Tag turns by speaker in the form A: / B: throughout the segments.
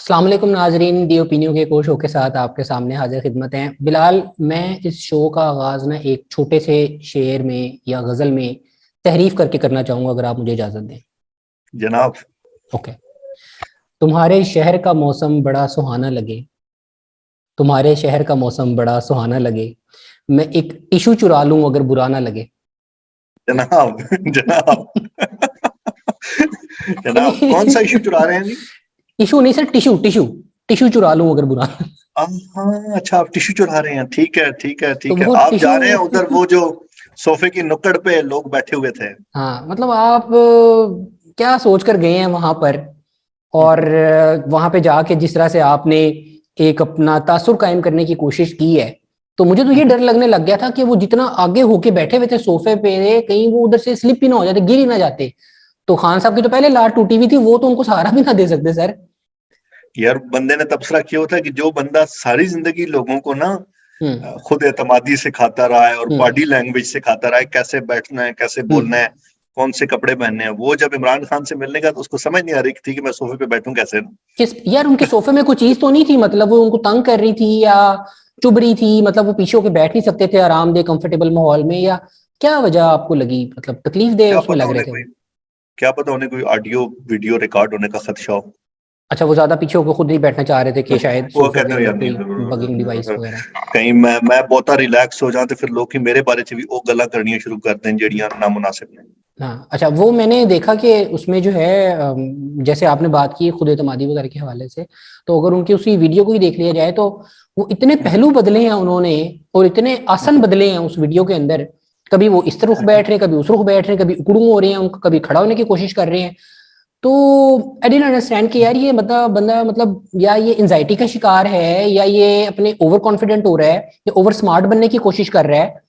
A: अस्सलाम वालेकुम नाजरीन, दी ओपिनियन के को शो के साथ आपके सामने हाजिर खिदमत हैं। बिलाल, मैं इस शो का आगाज़ ना एक छोटे से शेर में या गज़ल में तहरीफ करके करना चाहूँगा, अगर आप मुझे इजाज़त दें।
B: जनाब।
A: ओके। तुम्हारे शहर का मौसम बड़ा सुहाना लगे, तुम्हारे शहर का मौसम बड़ा सुहाना लगे, मैं एक टिशू चुरा लूँ अगर बुरा ना लगे।
B: जनाब। जनाब। जनाब, कौन सा इशू चुरा रहे हैं जी?
A: टिशू नहीं सर, टिशू टिशू टिशू चुरा लूँ अगर बुरा ना।
B: हाँ, अच्छा, आप टिश्यू चुरा रहे हैं। ठीक है, ठीक है,
A: तो
B: ठीक है।
A: वो
B: आप
A: टिशू
B: जा रहे हैं उधर, वो जो सोफे की नुक्कड़ पे लोग बैठे हुए थे।
A: हाँ, मतलब आप क्या सोच कर गए हैं वहां पर, और
B: हम्म,
A: वहां पे जाके जिस तरह से आपने एक अपना तासुर कायम करने की कोशिश की है, तो मुझे तो ये
B: हम्म।
A: डर लगने लग गया था कि वो जितना आगे होके बैठे हुए थे सोफे पे, कहीं वो उधर से स्लिप ही ना हो जाते, गिर ही ना जाते। तो खान साहब की तो पहले लात टूटी हुई थी, वो तो उनको सहारा भी ना दे सकते सर।
B: यार, बंदे ने तबसरा किया होता है कि जो बंदा सारी जिंदगी लोगों को ना
A: हम्म।
B: खुद एतमादी सिखाता रहा है और
A: हम्म।
B: बॉडी लैंग्वेज सिखाता रहा है, कैसे बैठना है, कैसे बोलना
A: हम्म।
B: है, कौन से कपड़े पहनने हैं, वो जब इमरान खान से मिलने का तो उसको समझ नहीं आ रही थी कि मैं सोफे पे बैठूं कैसे ना।
A: किस यार, उनके सोफे में कोई चीज तो नहीं थी, मतलब वो उनको तंग कर रही थी या चुभ रही थी, मतलब वो पीछे होके बैठ नहीं सकते थे आरामदेह कंफर्टेबल माहौल में, या क्या वजह आपको लगी, मतलब तकलीफ दे
B: क्या
A: उसमें
B: पता
A: लग रहे
B: उन्हें
A: थे
B: कोई
A: वो।
B: क्या पता उन्हें कोई ऑडियो वीडियो रिकॉर्ड होने का खदशा हो।
A: अच्छा, वो ज्यादा पीछे होकर खुद नहीं बैठना चाह रहे थे कि शायद
B: वो
A: सोफे के
B: कहते हो
A: अंदर
B: यार
A: कोई बगिंग डिवाइस
B: नहीं,
A: वगैरह।
B: कहीं मैं बहुत रिलैक्स हो जाऊं तो फिर लोग ही मेरे बारे च भी वो गल्लां करनियां शुरू कर दें जेड़ियां नामुनासिब ने।
A: हाँ, अच्छा, वो मैंने देखा कि उसमें जो है जैसे आपने बात की खुद एतमादी वगैरह के हवाले से, तो अगर उनकी उसी वीडियो को ही देख लिया जाए तो वो इतने पहलू बदले हैं उन्होंने, और इतने आसन बदले हैं उस वीडियो के अंदर। कभी वो इस रुख बैठ रहे हैं, कभी उस रुख बैठ रहे हैं, कभी उकड़ू हो रहे हैं उनका, कभी खड़ा होने की कोशिश कर रहे हैं। तो आई डिडंट अंडरस्टैंड कि यार ये बंदा मतलब या ये एंजाइटी का शिकार है, या ये अपने ओवर कॉन्फिडेंट हो रहा है, या ओवर स्मार्ट बनने की कोशिश कर रहा है।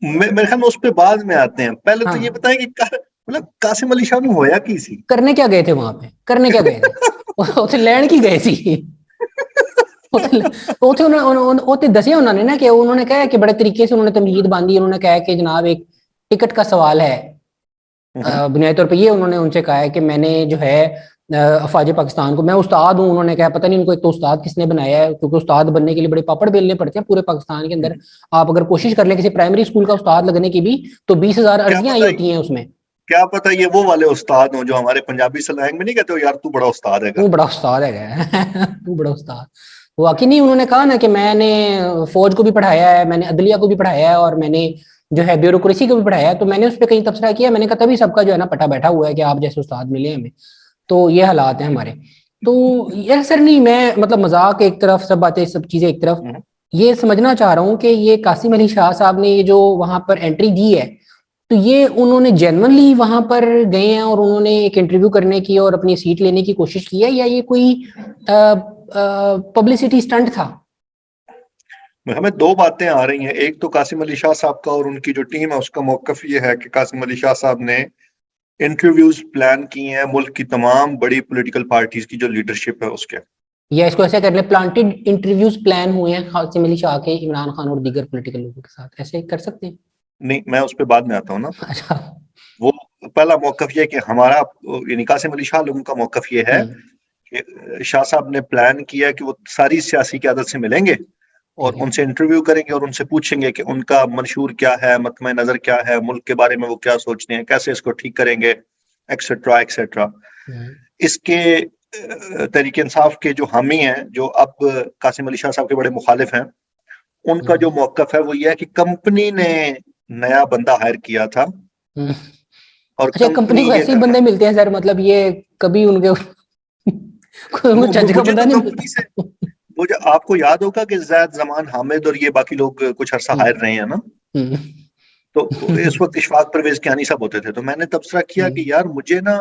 B: मेरे ख्याल में उस पे बाद में आते हैं। पहले तो ये
A: हाँ,
B: बताएं कि मतलब कासिम अली शाह ने होया की सी।
A: करने क्या गए थे वहां पे, करने क्या गए थे? ਉੱਥੇ ਲੈਣ ਕੀ ਗਏ ਸੀ? ਉੱਥੇ ਉੱਥੇ ਉੱਥੇ ਦੱਸਿਆ उन्होंने ना कि उन्होंने कहा कि बड़े तरीके से उन्होंने तमहीद बांधी, उन्होंने कहा कि जनाब एक टिकट का सवाल है। बुनियादी तौर पे ये उन्होंने उनसे कहा है कि मैंने जो है अफवाज पाकिस्तान को, मैं उस्ताद हूँ, उन्होंने कहा पता नहीं उनको एक तो उस्ताद किसने बनाया है, क्योंकि उस्ताद बनने के लिए बड़े पापड़ बेलने पड़ते हैं पूरे पाकिस्तान के अंदर। आप अगर कोशिश कर लें किसी प्राइमरी स्कूल का उस्ताद लगने की भी, तो 20,000
B: क्या
A: अर्जियां आई
B: पता
A: होती हैं उसमें।
B: क्या पता ये वो वाले उस्ताद हो जो हमारे पंजाबी स्लैंग में नहीं कहते हो यार तू बड़ा उस्ताद है।
A: तू बड़ा उस्ताद है। तू बड़ा उस्ताद। वाकई नहीं, उन्होंने कहा ना कि मैंने फौज को भी पढ़ाया है, मैंने अदलिया को भी पढ़ाया है, और मैंने जो है ब्यूरोक्रेसी को भी पढ़ाया है। तो मैंने उस पर कहीं तबसरा किया, मैंने कहा तभी सबका जो है ना पटा बैठा हुआ है कि आप जैसे उस्ताद मिले हमें। तो ये हालात हैं हमारे। तो यार सर, नहीं, मैं मतलब मजाक एक तरफ, सब बातें सब चीजें एक तरफ, ये समझना चाह रहा हूँ कि ये कासिम अली शाह साहब ने ये जो वहां पर एंट्री दी है, तो ये उन्होंने जेन्युइनली वहां पर गए हैं और उन्होंने एक इंटरव्यू करने की और अपनी सीट लेने की कोशिश की है, या ये कोई पब्लिसिटी स्टंट था?
B: हमें दो बातें आ रही हैं। एक तो कासिम अली शाह साहब का और उनकी जो टीम है उसका मौकफ ये है कि कासिम अली शाह साहब ने इंटरव्यूज प्लान किए हैं मुल्क की तमाम बड़ी पॉलिटिकल पार्टीज की जो लीडरशिप है उसके।
A: या इसको ऐसे कर ले, प्लांटेड इंटरव्यूज प्लान हुए हैं कासिम अली शाह के इमरान खान और दीगर पॉलिटिकल लोगों के साथ, ऐसे कर सकते हैं?
B: नहीं, मैं उस पर बाद में आता हूँ ना।
A: अच्छा।
B: वो पहला मौकफ ये कि हमारा यानी कासिम अली शाह लोगों का मौकफ ये है
A: हम्म।
B: कि शाह साहब ने प्लान किया कि वो सारी सियासी क़यादत से मिलेंगे और
A: ठीक है।
B: उनसे इंटरव्यू करेंगे और उनसे पूछेंगे कि उनका मंशूर क्या है, मतमे नजर क्या है, मुल्क के बारे में वो क्या सोचते हैं, कैसे इसको ठीक करेंगे, एक्सेट्रा एक्सेट्रा।
A: हम्म।
B: इसके तहरीक इंसाफ के जो हामी हैं, जो अब कासिम अली शाह साहब के बड़े मुखालिफ हैं, उनका जो
A: हम्म।
B: मौकफ है वो ये है कि कंपनी ने नया बंदा हायर किया था
A: हम्म।
B: और
A: अच्छा, कंपनी
B: कंपनी
A: को
B: ये
A: ऐसे ही
B: करना।
A: बंदे मिलते हैं सर, मतलब ये कभी उनके कोई उनको चज का
B: मुझे
A: बंदा
B: तो
A: नहीं
B: कंपनी से,
A: मिलता?
B: मुझे आपको याद होगा कि जैद जमान हामिद और ये बाकी लोग कुछ अरसा हायर
A: हम्म।
B: रहे हैं ना।
A: हम्म।
B: तो इस वक्त इशफाक परवेज कियानी साहब होते थे, तो मैंने तबसरा किया कि
A: हम्म।
B: यार मुझे ना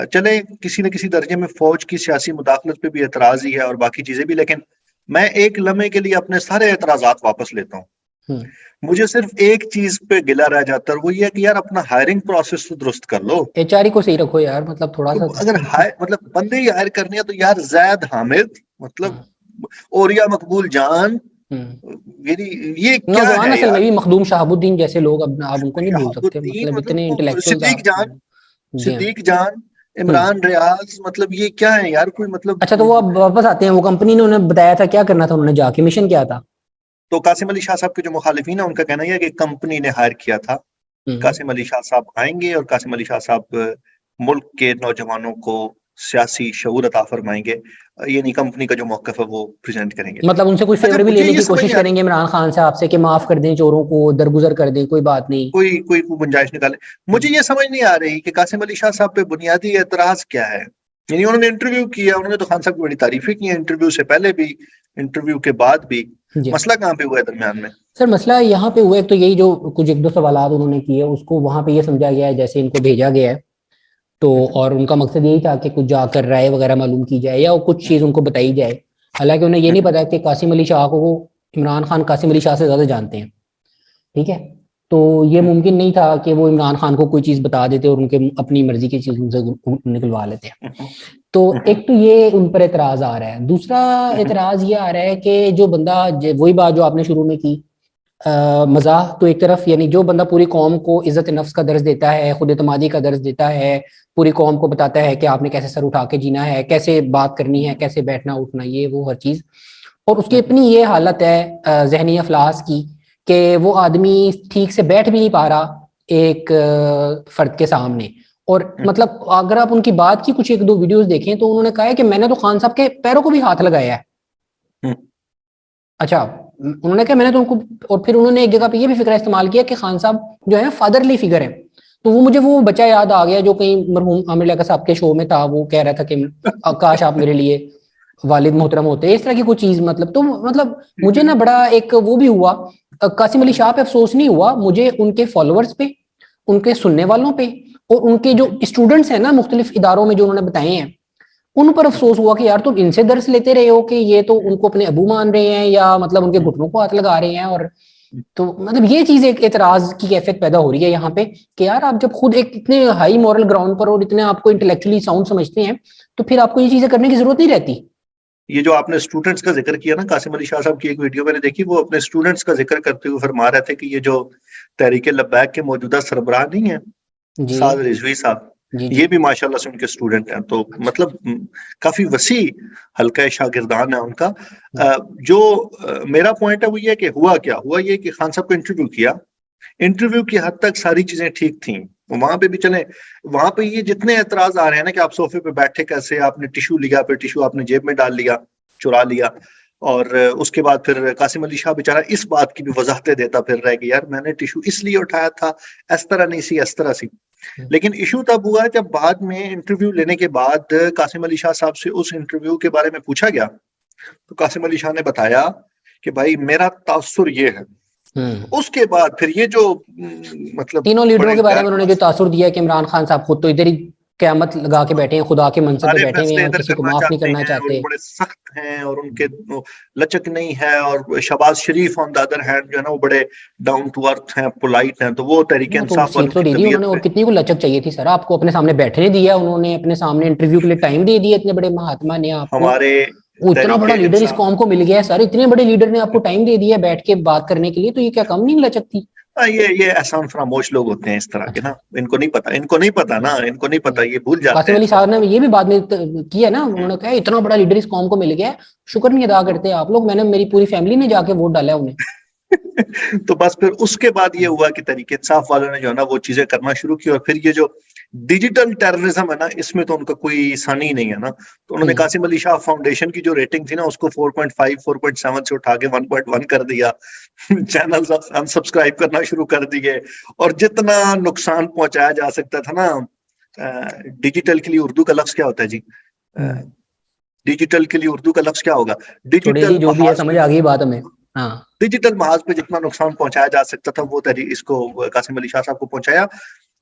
B: चले किसी न किसी दर्जे में फौज की सियासी मुदाखलत पे भी एतराज ही है और बाकी चीजें भी, लेकिन मैं एक लम्हे के लिए अपने सारे एतराजात वापस लेता हूँ।
A: हम्म।
B: मुझे सिर्फ एक चीज पे गिला रह जाता है, वो ये है कि यार अपना हायरिंग प्रोसेस तो दुरुस्त कर लो।
A: एचआरई को सही रखो यार, मतलब थोड़ा
B: तो
A: सा
B: अगर
A: तो।
B: हाय मतलब बंदे ही हायर करने हैं तो यार जैद हामिद, मतलब
A: हाँ।
B: ओरिया मकबूल जान,
A: हम्म।
B: मेरी ये क्या
A: नौजवान
B: है
A: असल में
B: यार।
A: भी मखदूम शहाबुद्दीन जैसे लोग, अब आप उनको नहीं भूल सकते,
B: शहाबुद्दीन
A: मतलब इतने
B: मतलब
A: इंटेलेक्चुअल्स
B: सिद्दीक
A: आप।
B: जान,
A: जी हाँ।
B: सिद्दीक जान, इमरान रियाज, मतलब ये क्या है यार, कोई मतलब।
A: अच्छा, तो वो अब वापस आते हैं, वो कंपनी ने उन्हें बताया था क्या करना था, उन्होंने जाके मिशन क्या था?
B: तो कासिम अली शाह साहब के जो मुखालिफिन है उनका कहना यह है कि कंपनी ने हायर किया था,
A: हम्म।
B: कासिम अली शाह साहब आएंगे और कासिम अली शाह साहब मुल्क के नौजवानों को सियासी शऊर अता फरमाएंगे, यानी कंपनी का जो मौक़िफ़ है वो प्रेजेंट करेंगे।
A: मतलब उनसे कोई
B: अच्छा,
A: फेवर भी
B: मुझे
A: लेने
B: ये
A: की
B: समझ
A: कोशिश
B: नहीं आ रही,
A: करेंगे इमरान खान साहब से कि माफ कर दें चोरों को, दरगुजर कर दें, कोई बात नहीं।
B: कोई कोई गुंजाइश निकाले। मुझे ये समझ नहीं आ रही कि कासिम अली शाह साहब पे बुनियादी एतराज क्या है। यानी उन्होंने इंटरव्यू किया, उन्होंने तो खान साहब की बड़ी तारीफें की हैं, इंटरव्यू से पहले भी, इंटरव्यू के बाद भी।
A: जी
B: मसला कहाँ पे हुआ है दरमियान में?
A: सर, मसला यहाँ पे हुआ है, एक तो यही जो कुछ एक दो सवालात उन्होंने किए उसको वहां पे ये समझा गया है जैसे इनको भेजा गया है, तो और उनका मकसद यही था कि कुछ जाकर राय वगैरह मालूम की जाए या कुछ चीज़ उनको बताई जाए। हालांकि उन्हें ये नहीं पता कि कासिम अली शाह को वो इमरान खान कासिम अली शाह से ज़्यादा जानते हैं। ठीक है। तो ये मुमकिन नहीं था कि वो इमरान खान को कोई चीज़ बता देते और उनके अपनी मर्जी की चीज़ उनसे निकलवा लेते। तो एक तो ये उन पर एतराज़ आ रहा है। दूसरा एतराज़ ये आ रहा है कि जो बंदा वही बात जो आपने शुरू में की, मजाक तो एक तरफ, यानी जो बंदा पूरी कौम को इज्जत नफ्स का दर्ज देता है, खुद एतमादी का दर्ज देता है, पूरी कौम को बताता है कि आपने कैसे सर उठा के जीना है, कैसे बात करनी है, कैसे बैठना उठना, ये वो हर चीज़, और उसकी अपनी ये हालत है जहनी अफलास की कि वो आदमी ठीक से बैठ भी नहीं पा रहा एक फर्द के सामने। और मतलब अगर आप उनकी बात की कुछ एक दो वीडियोस देखें तो उन्होंने कहा है कि मैंने तो खान साहब के पैरों को भी हाथ लगाया है। अच्छा, उन्होंने कहा मैंने तो उनको, और फिर उन्होंने एक जगह पे ये भी फिक्र इस्तेमाल किया कि खान साहब जो है फादरली फिगर है। तो वो मुझे वो बच्चा याद आ गया जो कहीं मरहूम आमिर लियाकत साहब के शो में था, वो कह रहा था कि काश आप मेरे लिए वालिद मोहतरम होते, इस तरह की कोई चीज। मतलब तो मतलब मुझे ना बड़ा एक वो भी हुआ, कासिम अली शाह पे अफसोस नहीं हुआ, मुझे उनके फॉलोअर्स पे, उनके सुनने वालों पे, और उनके जो स्टूडेंट्स हैं ना मुख्तलिफ इदारों में जो उन्होंने बताए हैं, उन पर अफसोस हुआ कि यार तुम इनसे दर्स लेते रहे हो कि ये तो उनको अपने अबू मान रहे हैं या मतलब उनके घुटनों को हाथ लगा रहे हैं। और तो मतलब ये चीज एक एतराज की कैफियत पैदा हो रही है यहाँ पे कि यार आप जब खुद एक इतने हाई मॉरल ग्राउंड पर और इतने आपको इंटेलेक्चुअली साउंड समझते हैं तो फिर आपको ये चीजें करने की जरूरत नहीं रहती।
B: ये जो आपने स्टूडेंट्स का जिक्र किया ना, कासिम अली शाह साहब की एक वीडियो मैंने देखी, वो अपने स्टूडेंट्स का जिक्र करते हुए फरमा रहे थे कि ये जो तहरीक लब्बैक के मौजूदा सरबराह नहीं है
A: जी
B: साद रिजवी साहब,
A: जी जी।
B: ये भी माशाल्लाह से उनके स्टूडेंट हैं। तो मतलब काफी वसी हल्का शागिर्दान है उनका। जो मेरा पॉइंट है वो ये कि हुआ क्या हुआ, ये कि खान साहब को इंटरव्यू किया, इंटरव्यू की हद तक सारी चीजें ठीक थी, वहां पे भी चले, वहां पे ये जितने एतराज आ रहे हैं ना कि आप सोफे पे बैठे कैसे, आपने टिश्यू लिया, फिर टिश्यू आपने जेब में डाल लिया, चुरा लिया, और उसके बाद फिर कासिम अली शाह बेचारा इस बात की भी वजाहतें देता फिर रहा है कि यार मैंने टिश्यू इसलिए उठाया था, इस तरह नहीं सी, इस तरह सी। लेकिन इशू तब हुआ जब बाद में इंटरव्यू लेने के बाद कासिम अली शाह साहब से उस इंटरव्यू के बारे में पूछा गया, तो कासिम अली शाह ने बताया कि भाई मेरा तासुर ये है। उसके बाद फिर ये जो मतलब
A: तीनों लीडरों
B: बड़े
A: के बारे
B: गैर
A: में उन्होंने जो तासुर दिया कि इमरान खान साहब खुद तो इधर ही क़यामत लगा के बैठे हैं, खुदा के मनसब पे
B: सारे
A: बैठे हुए
B: फैसले
A: हैं,
B: इधर
A: किसी को
B: करना
A: माफ नहीं
B: चाहते
A: करना
B: हैं और ये
A: चाहते।
B: बड़े सख्त हैं, और उनके लचक नहीं है, और शहबाज शरीफ ऑन द अदर हैंड जो है ना वो बड़े डाउन टू अर्थ हैं, पोलाइट हैं, तो वो तहरीक
A: वो तो
B: इंसाफ वालों
A: सीट तो
B: की
A: दे दी
B: तबीयत
A: उन्होंने, और
B: पे।
A: कितनी को लचक चाहिए थी सर, आपको अपने सामने बैठने दिया उन्होंने, अपने सामने इंटरव्यू के लिए टाइम दे दिया, इतने बड़े महात्मा ने आपको,
B: हमारे
A: वो इतना
B: तहरीक
A: बड़ा लीडर इस
B: इंसाफ,
A: कौम को मिल गया है सर, इतने बड़े लीडर ने आपको टाइम दे दिया बैठ के बात करने के लिए, तो ये क्या कम नहीं लचक थी?
B: ये एहसान फरामोश लोग होते हैं इस तरह के
A: अच्छा।
B: ना, इनको नहीं पता ना, इनको नहीं पता, ये भूल जाते
A: कासिम
B: हैं
A: अली
B: इस
A: साहब
B: बात
A: ने
B: को।
A: ये भी बाद में किया ना, उन्होंने कहा इतना बड़ा लीडर इस कौम को मिल गया है, शुक्र नहीं अदा करते आप लोग, मैंने मेरी पूरी फैमिली ने जाके वोट डाला उन्हें।
B: तो बस फिर उसके बाद ये हुआ कि तहरीक इंसाफ वालों ने जो है ना वो चीजें करना शुरू की, और फिर ये जो डिजिटल टेररिज्म है ना, इसमें तो उनका कोई सानी ही नहीं है ना। तो उन्होंने कासिम अली शाह फाउंडेशन की जो रेटिंग थी ना उसको 4.5 4.7 से उठा के 1.1 कर दिया, चैनल अनसब्सक्राइब करना शुरू कर दिए, और जितना नुकसान पहुंचाया जा सकता था ना, डिजिटल के लिए उर्दू का लफ्ज क्या होता है जी? डिजिटल के लिए उर्दू का लफ्ज क्या होगा?
A: छोड़े जी,
B: डिजिटल
A: जो भी है
B: महाज
A: समझ
B: पे,
A: आ गई बात हमें। हाँ।
B: डिजिटल महाज पे जितना नुकसान पहुंचाया जा सकता था वो तहरीक इसको कासिम अली शाह साहब को पहुंचाया।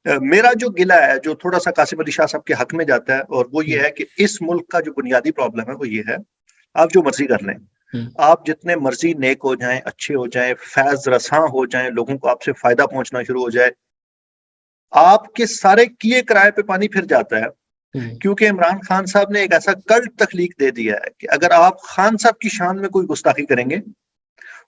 B: मेरा जो गिला है जो थोड़ा सा कासिम अली शाह साहब के हक में जाता है, और वो ये है कि इस मुल्क का जो बुनियादी प्रॉब्लम है वो ये है, आप जो मर्जी कर लें, आप जितने मर्जी नेक हो जाएं, अच्छे हो जाएं, फैज रसां हो जाएं, लोगों को आपसे फायदा पहुंचना शुरू हो जाए, आपके सारे किए किराए पे पानी फिर जाता है। क्योंकि इमरान खान साहब ने एक ऐसा कल्ट तख्लीक दे दिया है कि अगर आप खान साहब की शान में कोई गुस्ताखी करेंगे,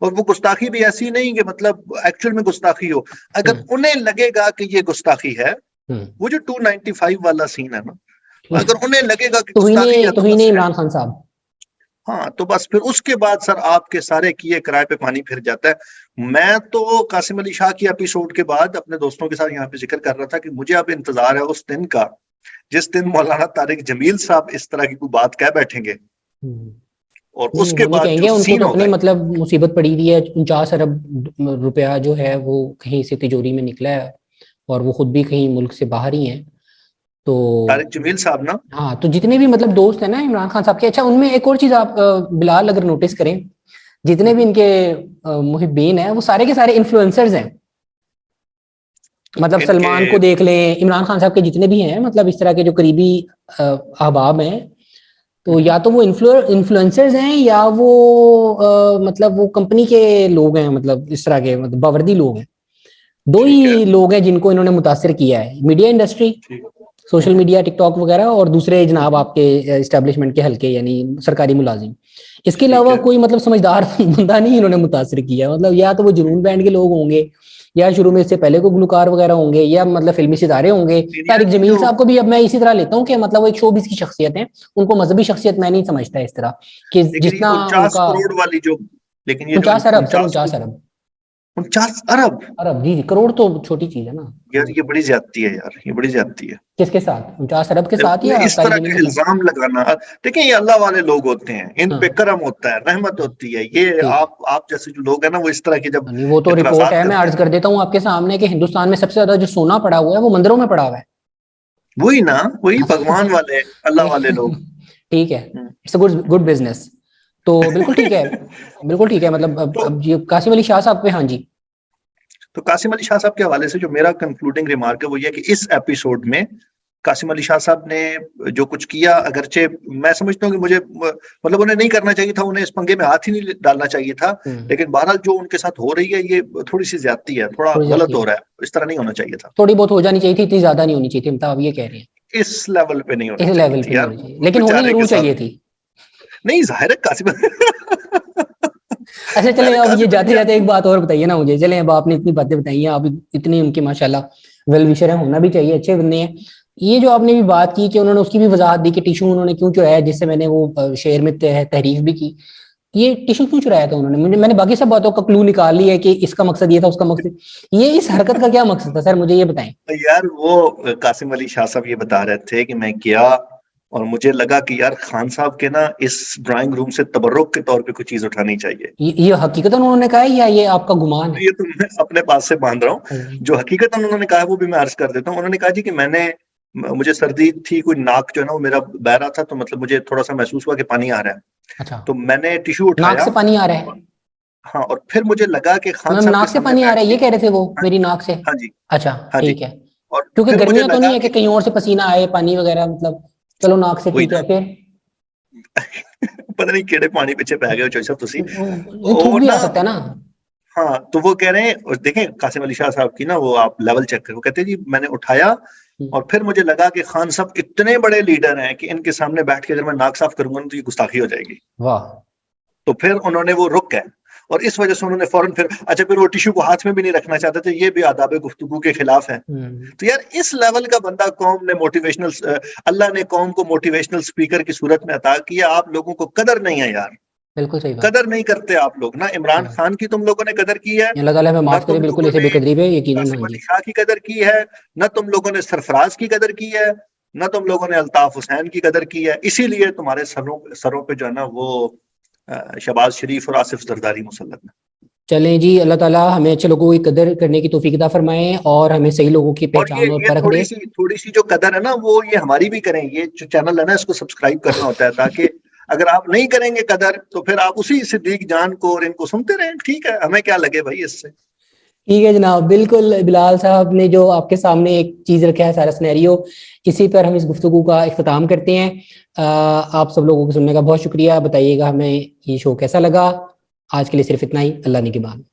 B: और वो गुस्ताखी भी ऐसी नहीं कि मतलब एक्चुअल में गुस्ताखी हो, अगर उन्हें लगेगा कि ये गुस्ताखी है, वो जो 295 वाला सीन है ना, अगर उन्हें लगेगा कि
A: तो हुई
B: गुस्ताखी
A: नहीं
B: है
A: तो
B: तो
A: हुई
B: बस
A: नहीं
B: है।
A: इमरान खान साहब।
B: हाँ तो बस फिर उसके बाद सर आपके सारे किए किराए पे पानी फिर जाता है। मैं तो कासिम अली शाह की एपिसोड के बाद अपने दोस्तों के साथ यहाँ पे जिक्र कर रहा था कि मुझे अब इंतजार है उस दिन का जिस दिन मौलाना तारिक जमील साहब इस तरह की कोई बात कह बैठेंगे और
A: नहीं
B: उसके
A: वो नहीं
B: बाद जो
A: कहेंगे, उनको
B: सीन
A: तो अपने
B: होगा।
A: मतलब मुसीबत पड़ी हुई है, 49 अरब रुपया जो है वो कहीं से तिजोरी में निकला है, और वो खुद भी कहीं मुल्क से बाहर ही हैं। तो
B: तारिक जमील साहब ना।
A: हाँ, तो जितने भी मतलब दोस्त हैं ना इमरान खान साहब के, अच्छा उनमें एक और चीज आप बिलाल अगर नोटिस करें, जितने भी इनके मुहिब्बीन हैं वो सारे के सारे इन्फ्लुएंसर्स हैं। मतलब
B: इनके
A: सलमान को देख लें, इमरान खान साहब के जितने भी हैं मतलब इस तरह के जो करीबी अहबाब हैं, तो या तो वो इन्फ्लुएंसर्स हैं या वो मतलब वो कंपनी के लोग हैं, मतलब इस तरह के मतलब बावर्दी लोग हैं। दो
B: ठीक है।
A: ही लोग हैं जिनको इन्होंने मुतासिर किया है, मीडिया इंडस्ट्री,
B: ठीक।
A: सोशल मीडिया, टिकटॉक वगैरह, और दूसरे जनाब आपके एस्टेब्लिशमेंट के हल्के यानी सरकारी मुलाजिम। इसके
B: ठीक
A: अलावा
B: है।
A: कोई मतलब समझदार बंदा नहीं इन्होंने मुतासिर किया, मतलब या तो वो जुनून बैंड के लोग होंगे, या शुरू में इससे पहले को गुलकार वगैरह होंगे, या मतलब फिल्मी सितारे होंगे।
B: इंडिया
A: तारिक
B: की
A: जमील
B: जो
A: साहब को भी अब मैं इसी तरह लेता हूँ कि मतलब वो एक शोबिस की शख्सियत है, उनको मजहबी शख्सियत मैं नहीं समझता इस तरह कि
B: लेकिन ये
A: जितना
B: 49
A: उनका।
B: करोड़ वाली जो लेकिन ये जो
A: 49 अरब सर,
B: 49
A: 49 अरब।
B: 49 अरब।
A: अरब जी जी, करोड़ तो छोटी चीज है ना।
B: यार ये बड़ी ज्यादती है यार, ये बड़ी ज्यादती है।
A: किसके साथ, 49 अरब के साथ
B: ये
A: या
B: इस
A: तारिक
B: तरह
A: जमील
B: का
A: के साथ?
B: इल्जाम लगाना, देखिए ये अल्लाह वाले लोग होते हैं, इन पे
A: हाँ
B: करम होता है, रहमत
A: हाँ,
B: होती है। ये
A: ठीक है।
B: आप जैसे जो लोग हैं ना वो इस तरह के जब
A: नहीं वो तो रिपोर्ट
B: इतराजात
A: है, मैं
B: करते
A: अर्ज
B: हैं।
A: कर देता हूँ आपके सामने कि हिंदुस्तान में सबसे ज्यादा जो सोना पड़ा हुआ है वो मंदिरों में पड़ा हुआ है।
B: वही ना, वही भगवान वाले अल्लाह वाले लोग।
A: ठीक है,
B: hmm.
A: It's a good good business. तो बिल्कुल ठीक है, बिल्कुल ठीक है, मतलब
B: तो
A: अब ये कासिम अली शाह साहब पे, हाँ जी।
B: तो कासिम अली शाह साहब के हवाले से जो मेरा कंक्लूडिंग रिमार्क है वो ये कि इस एपिसोड में कासिम अली शाह साहब ने जो कुछ किया, अगरचे मैं समझता हूँ कि मुझे मतलब उन्हें नहीं करना चाहिए था, उन्हें इस पंगे में हाथ ही नहीं डालना चाहिए था। लेकिन बहरहाल जो उनके साथ हो रही है ये थोड़ी सी ज्यादती है, थोड़ा
A: थोड़ी
B: गलत
A: जाती
B: हो
A: है,
B: रहा है, इस तरह नहीं होना चाहिए था।
A: थोड़ी बहुत हो जानी चाहिए थी, इतनी ज्यादा नहीं होनी चाहिए थी, मतलब आप ये कह रहे हैं।
B: इस लेवल पे नहीं होनी
A: इस
B: चाहिए
A: लेवल पे
B: थी
A: नहीं
B: यार,
A: होनी चाहिए, लेकिन होनी
B: बेचारे के
A: जरूर
B: साथ।
A: चाहिए थी।
B: नहीं जाहिर है कासिम
A: अच्छा चले,
B: मैंने
A: अब ये
B: कासिम अली
A: जाते जाते
B: शाह।
A: एक बात और बताइए ना मुझे, चले अब आपने इतनी बातें बताई हैं, आप इतनी उनकी माशाल्लाह वेल विशर है, होना भी चाहिए, अच्छे बंदे हैं। ये जो आपने भी बात की कि उन्होंने उसकी भी वजाहत दी कि टिशू उन्होंने क्यों चुराया, जिससे मैंने वो शेर में तहरीफ भी की, ये टिशू क्यों चुराया था उन्होंने, मैंने बाकी सब बातों का क्लू निकाल लिया है कि इसका मकसद ये था, उसका मकसद ये, इस हरकत का क्या मकसद था सर, मुझे ये बताएं।
B: यार वो कासिम अली शाह साहब ये बता रहे थे कि मैं गया और मुझे लगा कि यार खान साहब के ना इस ड्राइंग रूम से तबर्रुक के तौर पे कुछ चीज उठानी चाहिए।
A: ये हकीकतन उन्होंने कहा है या ये आपका गुमान है?
B: ये तो मैं अपने पास से बांध रहा हूँ,
A: हम्म,
B: जो हकीकत उन्होंने कहा है वो भी मैं अर्ज कर देता हूँ। उन्होंने कहा जी कि मुझे सर्दी थी, कोई नाक जो है ना वो मेरा बह रहा था, तो मतलब मुझे थोड़ा सा महसूस हुआ कि पानी आ रहा है,
A: अच्छा,
B: तो मैंने टिश्यू
A: नाक
B: उठाया।
A: से पानी आ रहा है?
B: हाँ और फिर मुझे लगा कि खान
A: मैम
B: साहब के
A: नाक से
B: सामने
A: पानी आ
B: बैठ
A: रहा है
B: के।
A: ये कह रहे थे वो,
B: हाँ
A: मेरी
B: जी।
A: नाक से?
B: हाँ जी।
A: अच्छा
B: हाँ जी।
A: ठीक है,
B: और
A: क्योंकि
B: फिर मुझे
A: गर्मियां तो
B: लगा
A: नहीं है कि
B: कि
A: कहीं और से पसीना आए पानी वगैरह, मतलब चलो नाक से
B: वही
A: ठीक
B: ना
A: है फिर।
B: पता नहीं केड़े पानी पीछे पै गए हो चौधरी साहब तुसी।
A: ये थूक
B: और
A: भी
B: ना
A: आ सकता है ना।
B: हाँ तो वो कह रहे हैं, और देखें कासिम अली शाह साहब की ना वो आप लेवल चेक करें, वो कहते हैं जी मैंने उठाया और फिर मुझे लगा कि खान साहब इतने बड़े लीडर हैं कि इनके सामने बैठ के अगर मैं नाक साफ करूंगा ना तो ये गुस्ताखी हो जाएगी।
A: वाह।
B: तो फिर उन्होंने वो रुक गए और इस वजह से उन्होंने फौरन फिर अच्छा फिर वो टिश्यू को हाथ में भी नहीं रखना चाहते थे, ये भी आदाब गुफ्तगू के खिलाफ है।
A: हम्म,
B: तो यार इस लेवल का बंदा कौम ने मोटिवेशनल, अल्लाह ने कौम को मोटिवेशनल स्पीकर की सूरत में अता किया, आप लोगों को कदर नहीं है यार,
A: बिल्कुल सही बात।
B: कदर नहीं करते आप लोग ना। इमरान
A: हाँ,
B: खान की तुम लोगों ने कदर की है,
A: अल्लाह ताला हमें
B: ना
A: माफ करे
B: तुम
A: बिल्कुल
B: लोगों
A: ऐसे
B: ने
A: बेकदरी पे, यकीनन, हाँ
B: कासिम अली
A: जी।
B: शाह की कदर की है, ना तुम लोगों ने सरफराज की कदर की है, ना तुम लोगों ने अल्ताफ हुसैन की कदर की है। इसीलिए तुम्हारे सरों सरों पे जो है ना वो शहबाज शरीफ और आसिफ जरदारी मुसल्लत है।
A: चलें जी, अल्लाह ताला हमें अच्छे लोगों की कदर करने की तौफीक अता फरमाए और हमें सही लोगों की
B: और ये
A: पहचान और
B: ये
A: परख दे।
B: थोड़ी सी जो कदर है ना वो ये हमारी भी करें, ये जो चैनल है ना इसको सब्सक्राइब करना होता है, ताकि अगर आप नहीं करेंगे कदर तो फिर आप उसी सिद्दीक जान को और इनको सुनते रहें, ठीक है, हमें क्या लगे भाई इससे।
A: ठीक है जनाब, बिल्कुल बिलाल साहब ने जो आपके सामने एक चीज रखा है, सारा सिनेरियो, इसी पर हम इस गुफ्तगू का इख्तिताम करते हैं। आप सब लोगों को सुनने का बहुत शुक्रिया, बताइएगा हमें ये शो कैसा लगा। आज के लिए सिर्फ इतना ही, अल्लाह निगहबान।